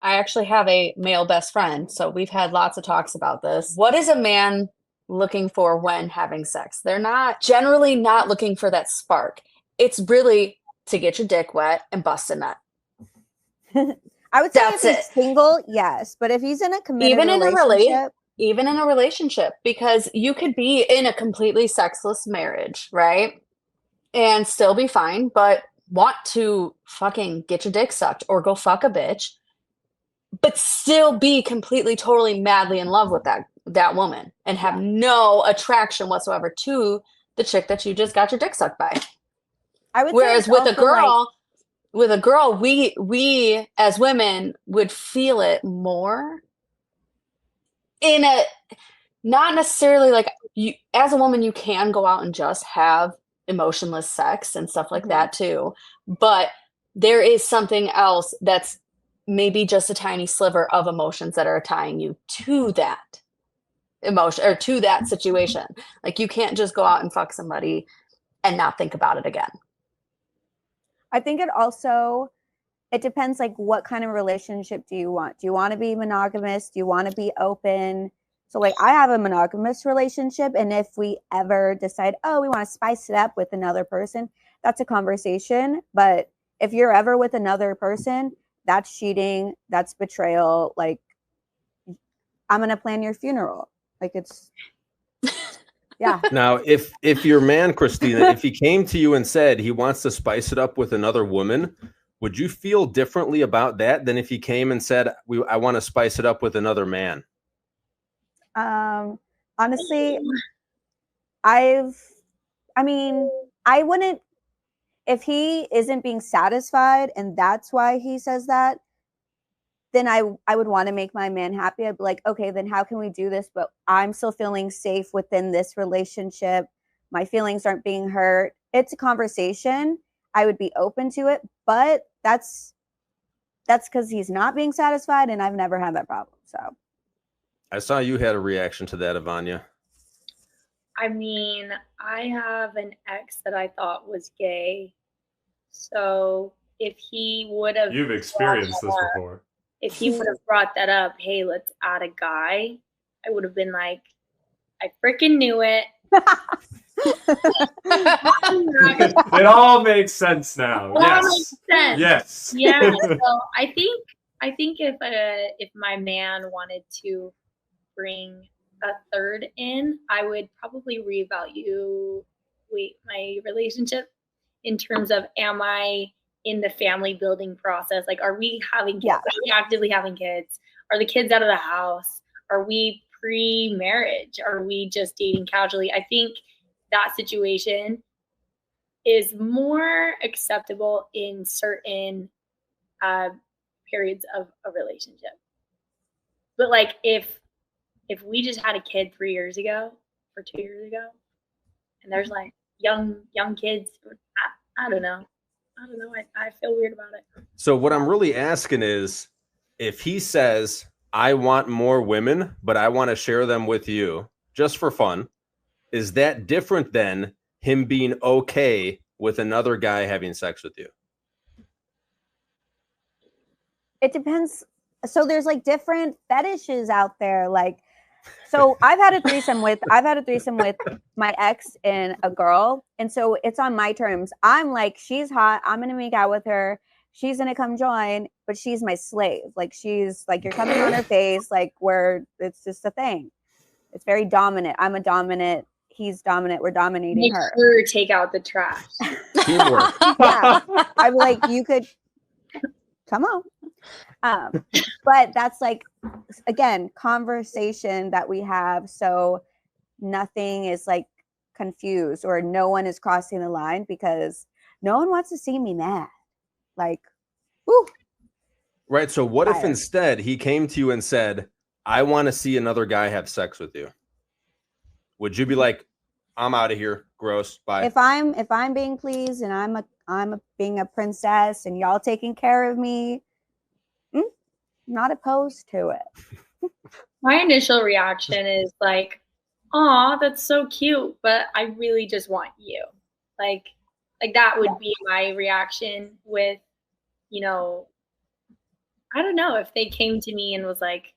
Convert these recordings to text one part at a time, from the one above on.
I actually have a male best friend, so we've had lots of talks about this. What is a man looking for when having sex? They're not generally not looking for that spark. It's really to get your dick wet and bust a nut. I would say if That's it. he's single, yes. But if he's in a committed Even in a relate, relationship, even in a relationship, because you could be in a completely sexless marriage, right? And still be fine, but want to fucking get your dick sucked or go fuck a bitch, but still be completely, totally, madly in love with that woman and have yeah, no attraction whatsoever to the chick that you just got your dick sucked by. I would say Whereas it's also like, with a girl, we as women would feel it more in a not necessarily like you as a woman you can go out and just have emotionless sex and stuff like mhm. that too, but there is something else that's maybe just a tiny sliver of emotions that are tying you to that emotion or to that situation. Like you can't just go out and fuck somebody and not think about it again. I think it depends like what kind of relationship do you want? Do you want to be monogamous? Do you want to be open? So like I have a monogamous relationship, and if we ever decide, oh, we want to spice it up with another person, that's a conversation. But if you're ever with another person, that's cheating, that's betrayal. Like I'm gonna plan your funeral. Like it's yeah. Now, if your man, Christina, if he came to you and said he wants to spice it up with another woman, would you feel differently about that than if he came and said, I want to spice it up with another man? Um honestly, I've I mean, I wouldn't if he isn't being satisfied and that's why he says that, then I would want to make my man happy. I'd be like, okay, then how can we do this? But I'm still feeling safe within this relationship. My feelings aren't being hurt. It's a conversation. I would be open to it, but that's because he's not being satisfied, and I've never had that problem. So I saw you had a reaction to that, Ivania. I mean, I have an ex that I thought was gay. So if he would have You've experienced this before. if he would have brought that up, hey, let's add a guy, I would have been like, I freaking knew it. It all makes sense now. It all makes sense. Yes. Yeah. So I think if my man wanted to bring a third in, I would probably reevaluate my relationship in terms of, am I in the family building process? Like, are we having kids? Yeah. Are we actively having kids? Are the kids out of the house? Are we pre-marriage? Are we just dating casually? I think that situation is more acceptable in certain periods of a relationship. But like if we just had a kid 3 years ago or 2 years ago, and there's like young kids, I don't know. I feel weird about it. So what I'm really asking is, if he says, I want more women, but I want to share them with you just for fun, is that different than him being okay with another guy having sex with you? it depends. So there's like different fetishes out there. Like, so I've had a threesome with my ex and a girl, and so it's on my terms. I'm like, she's hot. I'm gonna make out with her. She's gonna come join, but she's my slave. Like she's like, you're coming on her face. Like it's just a thing. It's very dominant. I'm a dominant. He's dominant. We're dominating Make her. her take out the trash. Teamwork. Yeah, I'm like, you could come on. But that's like, again, conversation that we have, so nothing is like confused or no one is crossing the line, because no one wants to see me mad. Like, whoo. Right. So what if Fire. instead he came to you and said, I want to see another guy have sex with you? Would you be like, I'm out of here, gross, bye? If I'm being pleased and I'm being a princess and y'all taking care of me, not opposed to it. My initial reaction is like, "Aw, that's so cute," but I really just want you. Like that would be my reaction with, I don't know, if they came to me and was like,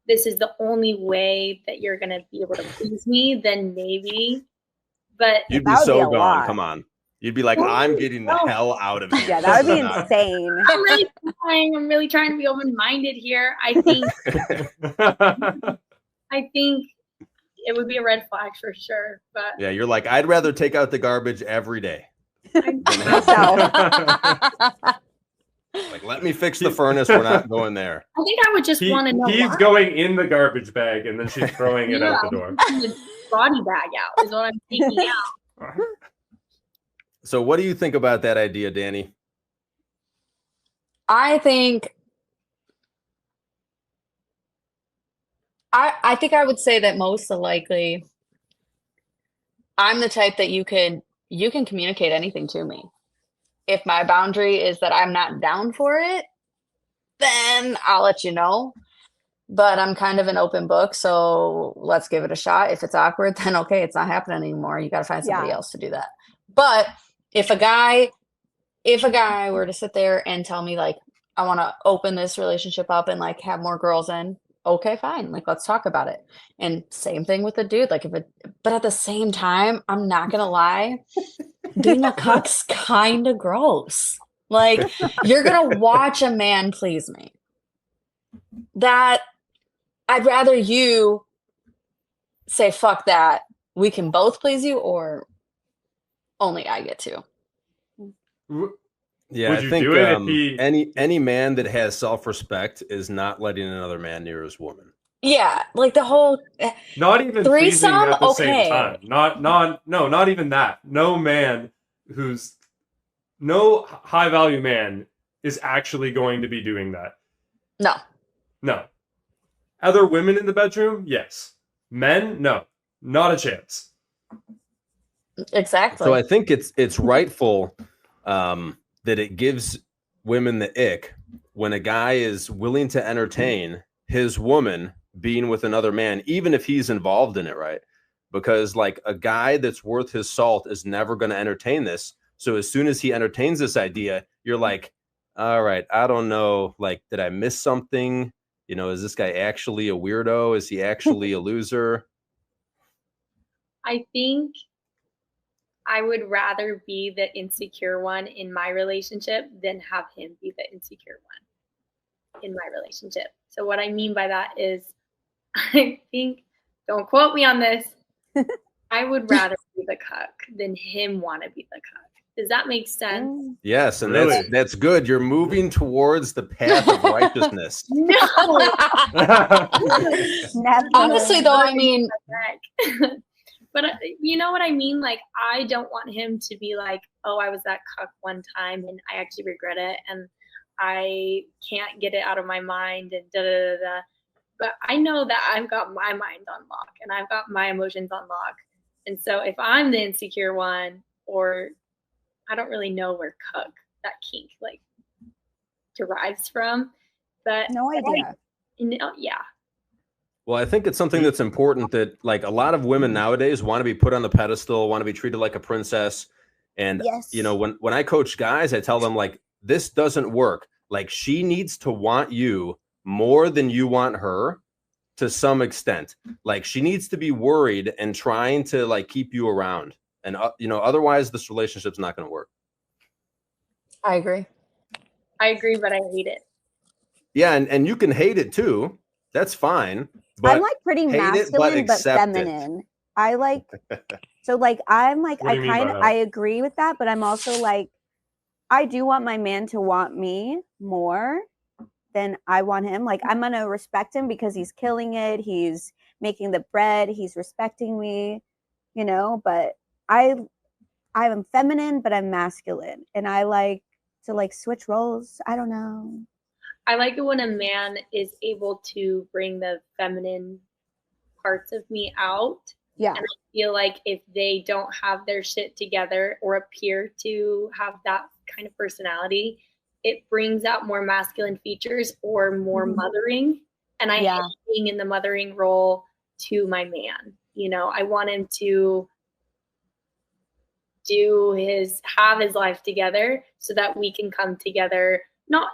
this is the only way that you're going to be able to please me, then maybe. But You'd be That would be so a gone. lot. Come on. You'd be like, I'm getting the hell out of here. Yeah, that would be This is not- insane. I'm really trying to be open-minded here. I think it would be a red flag for sure. But Yeah, you're like, I'd rather take out the garbage every day. Myself. Like, let me fix the furnace. We're not going there. I think I would just want to know He's why. going in the garbage bag and then she's throwing it out the door. The body bag out is what I'm taking out. So what do you think about that idea, Danny? I think I would say that most likely I'm the type that you can communicate anything to me. If my boundary is that I'm not down for it, then I'll let you know. But I'm kind of an open book, so let's give it a shot. If it's awkward, then okay, it's not happening anymore. You got to find somebody else to do that. But if a guy were to sit there and tell me like, I want to open this relationship up and like have more girls in, okay, fine. Like, let's talk about it. And same thing with the dude. Like but at the same time, I'm not going to lie. Being a cuck's kind of gross. Like, you're going to watch a man please me. That I'd rather you say, fuck that. We can both please you, or only I get to. Yeah, Would I you think do it if he... any man that has self-respect is not letting another man near his woman. Yeah, like the whole Not even threesome, pleasing at the okay. same time. Not even that. No high value man is actually going to be doing that. No. Other women in the bedroom, yes. Men, no, not a chance. Exactly. So I think it's rightful that it gives women the ick when a guy is willing to entertain his woman being with another man, even if he's involved in it, right? Because like a guy that's worth his salt is never going to entertain this. So as soon as he entertains this idea, you're like, all right, I don't know. Like, did I miss something? You know, is this guy actually a weirdo? Is he actually a loser? I think I would rather be the insecure one in my relationship than have him be the insecure one in my relationship. So what I mean by that is, I think, don't quote me on this, I would rather be the cuck than him want to be the cuck. Does that make sense? Yes, and Really? that's good. You're moving towards the path of righteousness. No. Honestly, though, I mean, but you know what I mean? Like, I don't want him to be like, oh, I was that cuck one time and I actually regret it and I can't get it out of my mind and da da da da. But I know that I've got my mind on lock and I've got my emotions on lock. And so if I'm the insecure one, or I don't really know where cuck, that kink, like derives from, but no idea. Yeah. Well, I think it's something that's important that like a lot of women nowadays want to be put on the pedestal, want to be treated like a princess. And, you know, when I coach guys, I tell them like, this doesn't work. Like, she needs to want you more than you want her to some extent. Like, she needs to be worried and trying to like keep you around. And, you know, otherwise this relationship's not going to work. I agree, but I hate it. Yeah. And you can hate it too. That's fine. But I'm like pretty masculine, but feminine. I like, so like, I'm like, I agree with that, but I'm also like, I do want my man to want me more than I want him. Like, I'm going to respect him because he's killing it. He's making the bread. He's respecting me, you know, but I'm feminine, but I'm masculine. And I like to like switch roles. I don't know. I like it when a man is able to bring the feminine parts of me out. Yeah. And I feel like if they don't have their shit together or appear to have that kind of personality, it brings out more masculine features or more mothering. And I hate being in the mothering role to my man. You know, I want him to have his life together so that we can come together, not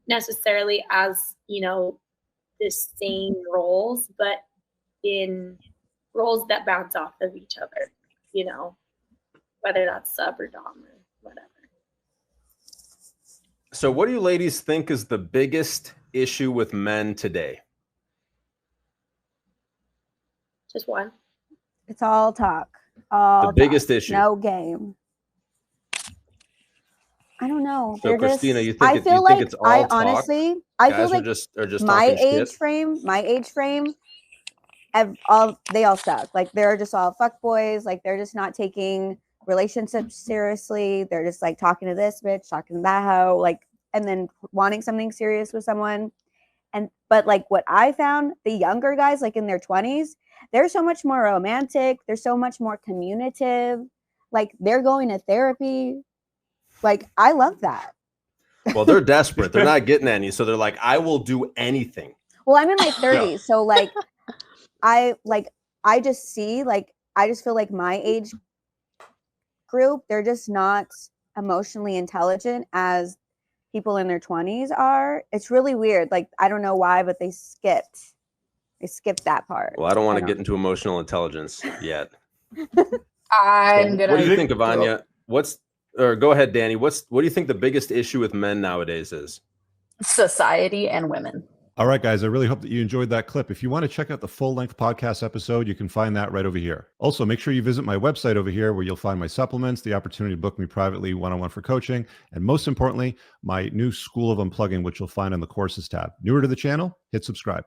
necessarily as, the same roles, but in roles that bounce off of each other, whether that's sub or dom or whatever. So what do you ladies think is the biggest issue with men today? Just one. It's all talk. All the biggest issue. No game. I don't know. So, Christina, you think I feel like it's all talk? Honestly, I feel like are just my age frame, they all suck. Like they're just all fuck boys. Like they're just not taking relationships seriously. They're just like talking to this bitch, talking to that hoe, like, and then wanting something serious with someone. But like what I found, the younger guys, like in their 20s, they're so much more romantic. They're so much more communicative. Like they're going to therapy. Like, I love that. Well, they're desperate. They're not getting any. So they're like, I will do anything. Well, I'm in my 30s. Yeah. So like, I just see, like, I just feel like my age group, they're just not emotionally intelligent as people in their 20s are. It's really weird. Like, I don't know why, but they skipped that part. Well, I don't want to get into emotional intelligence yet. What do you think of Anya? Go ahead, Danny. What do you think the biggest issue with men nowadays is? Society and women. All right, guys, I really hope that you enjoyed that clip. If you want to check out the full-length podcast episode, you can find that right over here. Also, make sure you visit my website over here where you'll find my supplements, the opportunity to book me privately one-on-one for coaching, and most importantly, my new School of Unplugging, which you'll find on the courses tab. Newer to the channel, hit subscribe.